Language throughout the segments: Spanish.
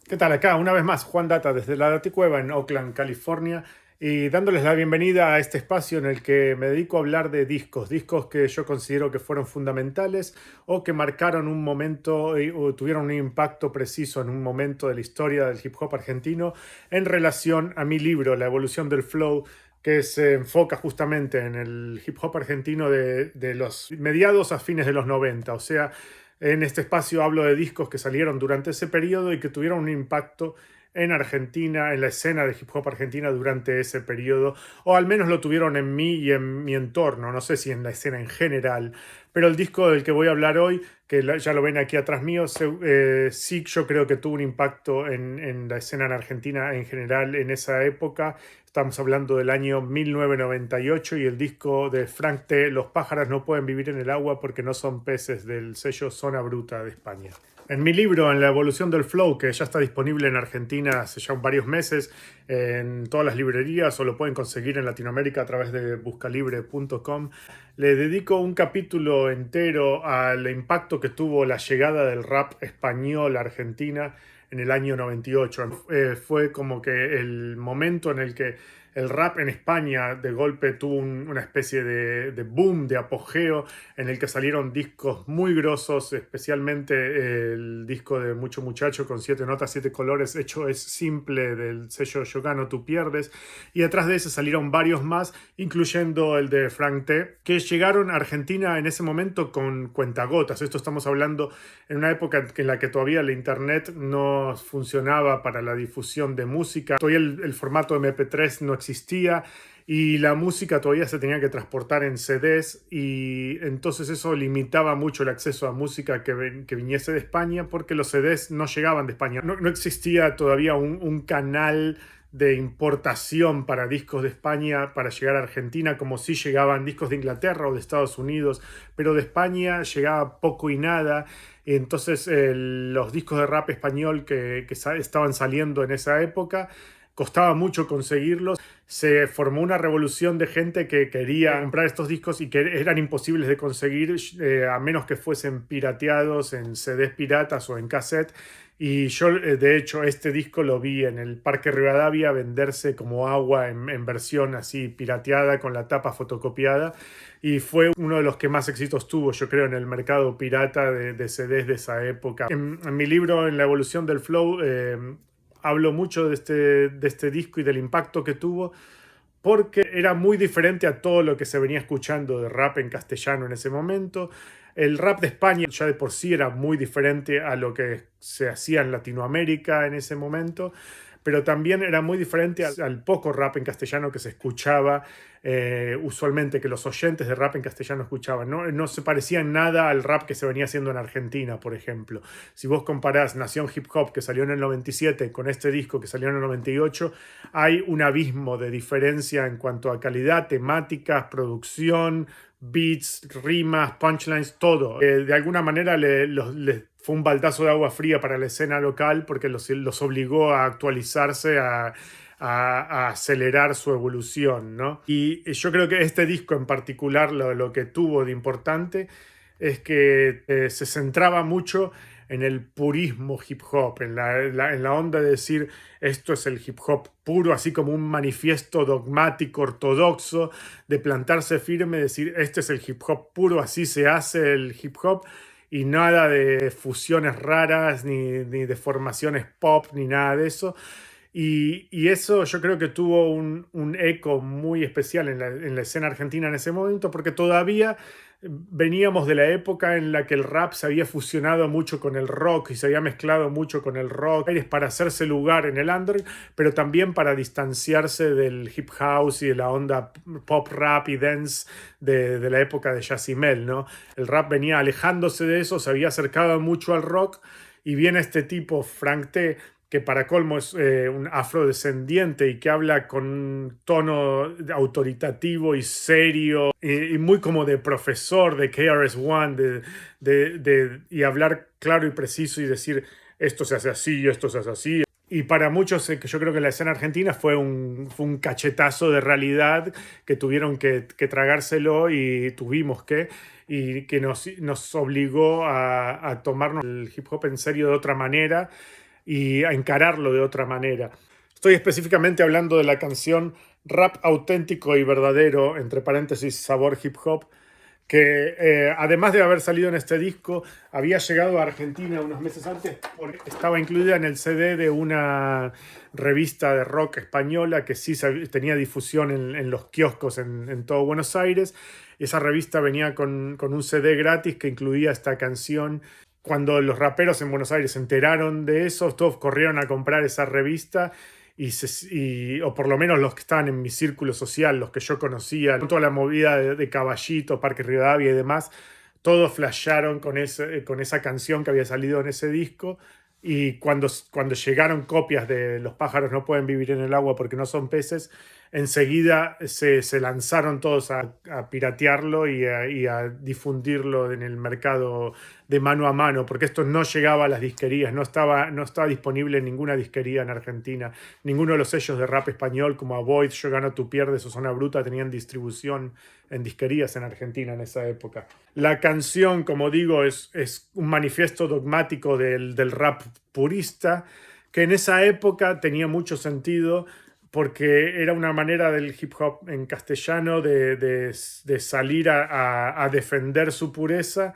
¿Qué tal? Acá, una vez más, Juan Data desde la Daticueva en Oakland, California, y dándoles la bienvenida a este espacio en el que me dedico a hablar de discos que yo considero que fueron fundamentales o que marcaron un momento o tuvieron un impacto preciso en un momento de la historia del hip hop argentino en relación a mi libro, La evolución del flow, que se enfoca justamente en el hip hop argentino de los mediados a fines de los 90. O sea, en este espacio hablo de discos que salieron durante ese periodo y que tuvieron un impacto en Argentina, en la escena de hip hop argentina durante ese periodo, o al menos lo tuvieron en mí y en mi entorno, no sé si en la escena en general, pero el disco del que voy a hablar hoy, que ya lo ven aquí atrás mío, sí yo creo que tuvo un impacto en la escena en Argentina en general en esa época. Estamos hablando del año 1998 y el disco de Frank T. Los pájaros no pueden vivir en el agua porque no son peces, del sello Zona Bruta de España. En mi libro, En la evolución del flow, que ya está disponible en Argentina hace ya varios meses en todas las librerías o lo pueden conseguir en Latinoamérica a través de buscalibre.com, le dedico un capítulo entero al impacto que tuvo la llegada del rap español a Argentina en el año 98. Fue como que el momento en el que el rap en España de golpe tuvo una especie de boom, de apogeo, en el que salieron discos muy grosos, especialmente el disco de Mucho Muchacho con 7 notas, 7 colores, hecho es simple, del sello Yo Gano, Tú Pierdes, y atrás de ese salieron varios más, incluyendo el de Frank T, que llegaron a Argentina en ese momento con cuentagotas. Esto estamos hablando en una época en la que todavía la internet no funcionaba para la difusión de música, todavía el formato MP3 no existía y la música todavía se tenía que transportar en CDs, y entonces eso limitaba mucho el acceso a música que viniese de España, porque los CDs no llegaban de España. No existía todavía un canal de importación para discos de España para llegar a Argentina, como si llegaban discos de Inglaterra o de Estados Unidos, pero de España llegaba poco y nada. Entonces los discos de rap español que estaban saliendo en esa época costaba mucho conseguirlos. Se formó una revolución de gente que quería comprar estos discos y que eran imposibles de conseguir, a menos que fuesen pirateados en CDs piratas o en cassette. Y yo, de hecho, este disco lo vi en el Parque Rivadavia venderse como agua en versión así pirateada, con la tapa fotocopiada. Y fue uno de los que más éxitos tuvo, yo creo, en el mercado pirata de CDs de esa época. En mi libro, En la evolución del flow, hablo mucho de este disco y del impacto que tuvo, porque era muy diferente a todo lo que se venía escuchando de rap en castellano en ese momento. El rap de España ya de por sí era muy diferente a lo que se hacía en Latinoamérica en ese momento, pero también era muy diferente al poco rap en castellano que se escuchaba usualmente, que los oyentes de rap en castellano escuchaban. No se parecía en nada al rap que se venía haciendo en Argentina, por ejemplo. Si vos comparás Nación Hip Hop, que salió en el 97, con este disco que salió en el 98, hay un abismo de diferencia en cuanto a calidad, temáticas, producción, beats, rimas, punchlines, todo. De alguna manera les fue un baldazo de agua fría para la escena local, porque los obligó a actualizarse, a acelerar su evolución, ¿no? Y yo creo que este disco en particular, lo que tuvo de importante es que se centraba mucho en el purismo hip hop, en la onda de decir esto es el hip hop puro, así como un manifiesto dogmático ortodoxo, de plantarse firme, decir este es el hip hop puro, así se hace el hip hop, y nada de fusiones raras, ni de formaciones pop, ni nada de eso. Y eso yo creo que tuvo un eco muy especial en la escena argentina en ese momento, porque todavía veníamos de la época en la que el rap se había fusionado mucho con el rock y se había mezclado mucho con el rock para hacerse lugar en el under, pero también para distanciarse del hip house y de la onda pop rap y dance de la época de Yacimel, ¿no? El rap venía alejándose de eso, se había acercado mucho al rock, y viene este tipo, Frank T., que para colmo es un afrodescendiente y que habla con un tono autoritativo y serio y muy como de profesor de KRS-One, y hablar claro y preciso y decir esto se hace así, esto se hace así. Y para muchos, que yo creo que la escena argentina fue un cachetazo de realidad que tuvieron que tragárselo, y tuvimos y que nos obligó a tomarnos el hip hop en serio de otra manera, y a encararlo de otra manera. Estoy específicamente hablando de la canción Rap auténtico y verdadero, entre paréntesis, sabor hip hop, que además de haber salido en este disco, había llegado a Argentina unos meses antes porque estaba incluida en el CD de una revista de rock española que sí tenía difusión en los kioscos en todo Buenos Aires. Esa revista venía con un CD gratis que incluía esta canción. Cuando los raperos en Buenos Aires se enteraron de eso, todos corrieron a comprar esa revista o por lo menos los que estaban en mi círculo social, los que yo conocía, toda la movida de Caballito, Parque Rivadavia y demás, todos flasharon con esa canción que había salido en ese disco. Y cuando llegaron copias de Los pájaros no pueden vivir en el agua porque no son peces, enseguida se lanzaron todos a piratearlo y a difundirlo en el mercado de mano a mano, porque esto no llegaba a las disquerías, no estaba disponible en ninguna disquería en Argentina. Ninguno de los sellos de rap español como Avoid, Yo Gano Tú Pierdes o Zona Bruta tenían distribución en disquerías en Argentina en esa época. La canción, como digo, es un manifiesto dogmático del rap purista, que en esa época tenía mucho sentido porque era una manera del hip hop en castellano de salir a defender su pureza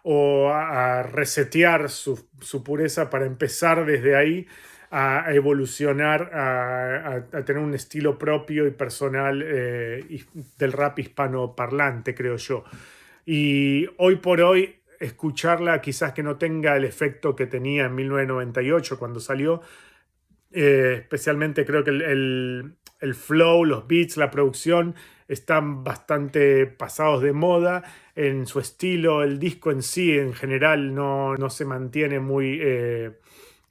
o a resetear su pureza para empezar desde ahí a evolucionar, a tener un estilo propio y personal del rap hispanoparlante, creo yo. Y hoy por hoy, escucharla quizás que no tenga el efecto que tenía en 1998 cuando salió. Especialmente creo que el flow, los beats, la producción están bastante pasados de moda en su estilo. El disco en sí, en general, no se mantiene muy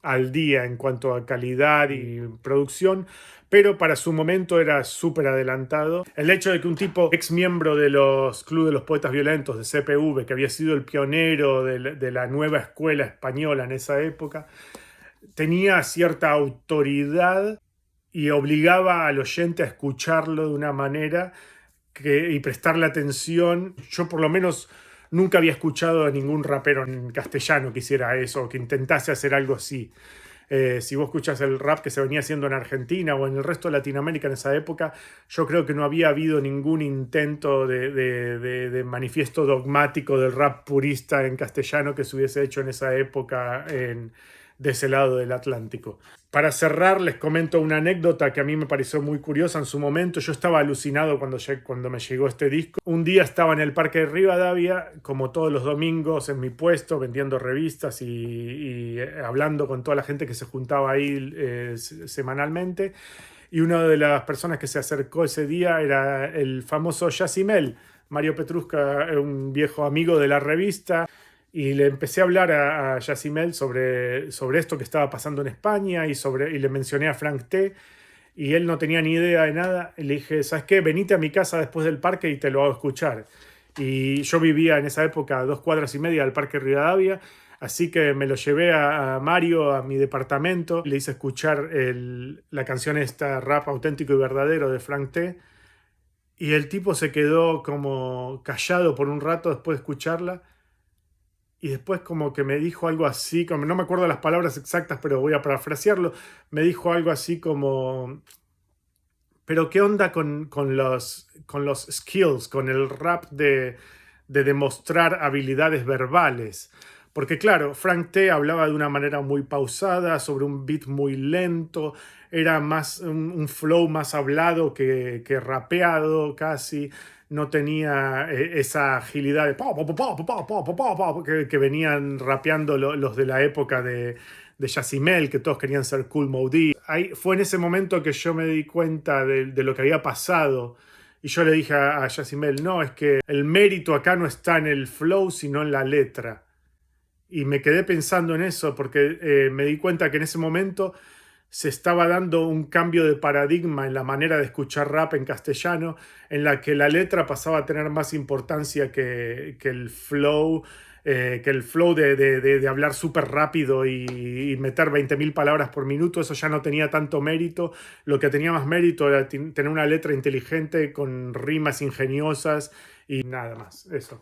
al día en cuanto a calidad y producción, pero para su momento era súper adelantado. El hecho de que un tipo ex miembro de los Club de los Poetas Violentos, de CPV, que había sido el pionero de la nueva escuela española en esa época, tenía cierta autoridad y obligaba al oyente a escucharlo de una manera y prestarle atención. Yo por lo menos nunca había escuchado a ningún rapero en castellano que hiciera eso, o que intentase hacer algo así. Si vos escuchas el rap que se venía haciendo en Argentina o en el resto de Latinoamérica en esa época, yo creo que no había habido ningún intento de manifiesto dogmático del rap purista en castellano que se hubiese hecho en esa época de ese lado del Atlántico. Para cerrar, les comento una anécdota que a mí me pareció muy curiosa en su momento. Yo estaba alucinado cuando me llegó este disco. Un día estaba en el Parque de Rivadavia, como todos los domingos, en mi puesto, vendiendo revistas y hablando con toda la gente que se juntaba ahí semanalmente. Y una de las personas que se acercó ese día era el famoso Yacimel, Mario Petrusca, un viejo amigo de la revista. Y le empecé a hablar a Yacimel sobre esto que estaba pasando en España y le mencioné a Frank T. Y él no tenía ni idea de nada. Y le dije, ¿sabes qué? Venite a mi casa después del parque y te lo hago escuchar. Y yo vivía en esa época a 2 cuadras y media del Parque Rivadavia. Así que me lo llevé a Mario a mi departamento. Le hice escuchar la canción esta, Rap auténtico y verdadero, de Frank T. Y el tipo se quedó como callado por un rato después de escucharla. Y después como que me dijo algo así, como no me acuerdo las palabras exactas, pero voy a parafrasearlo. Me dijo algo así como, pero ¿qué onda con los skills, con el rap de demostrar habilidades verbales? Porque claro, Frank T hablaba de una manera muy pausada, sobre un beat muy lento, era más un flow más hablado que rapeado casi. No tenía esa agilidad de que venían rapeando los de la época de Yacimel, que todos querían ser Cool Moody. Ahí fue en ese momento que yo me di cuenta de lo que había pasado. Y yo le dije a Yacimel, no, es que el mérito acá no está en el flow, sino en la letra. Y me quedé pensando en eso porque me di cuenta que en ese momento se estaba dando un cambio de paradigma en la manera de escuchar rap en castellano, en la que la letra pasaba a tener más importancia que el flow, de hablar súper rápido y meter 20.000 palabras por minuto. Eso ya no tenía tanto mérito. Lo que tenía más mérito era tener una letra inteligente con rimas ingeniosas y nada más. Eso.